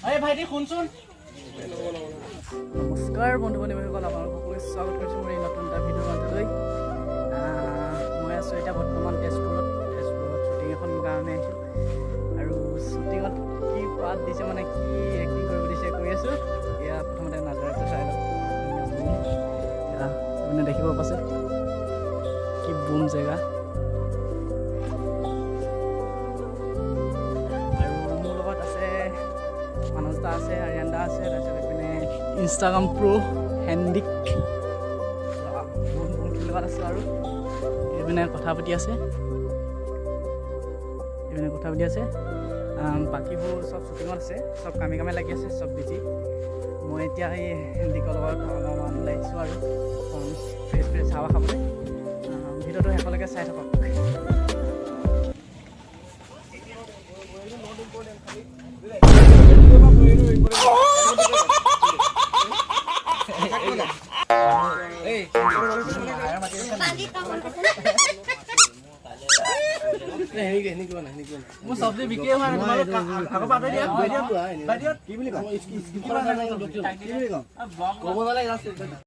আৰে ভাইটি শুনছোন নমস্কাৰ বন্ধু বান্ধৱীসকল আপোনালোকক স্বাগত কৰিছোঁ মোৰ এই নতুন এটা ভিডিঅ'ৰ মাজলৈ মই আছোঁ এতিয়া বৰ্তমান তেজপুৰত শ্বুটিং এখনৰ কাৰণে আহিছোঁ আৰু শ্বুটিঙত কি পাত দিছে মানে কি এক্টিং কৰিব দিছে কৰি আছোঁ এয়া প্ৰথমতে নাজাৰাটো চাই লওক আপুনি দেখিব পাইছে কি বুম জেগা আৰু মোৰ লগত আছে মানস দা আছে আৰিয়ান দা আছে তাৰপিছত এইপিনে ইনষ্টাগ্ৰাম প্ৰ' হেণ্ডিক লগত আছে আৰু এইপিনে কথা পাতি আছে বাকীবোৰ চব শ্বুটিঙত আছে চব কামে লাগি আছে চব বিজি মই এতিয়া এই হেণ্ডিকৰ লগত অলপমান ওলাইছোঁ আৰু ফ্ৰেছ হাৱা খাবলৈ ভিডিঅ'টো শেষলৈকে চাই থাকক মোৰ চব্জি বিক্ৰী হোৱা নাই তোমালোক আগৰ পৰা দিয়া কি বুলি কওঁ ক'ব নালাগে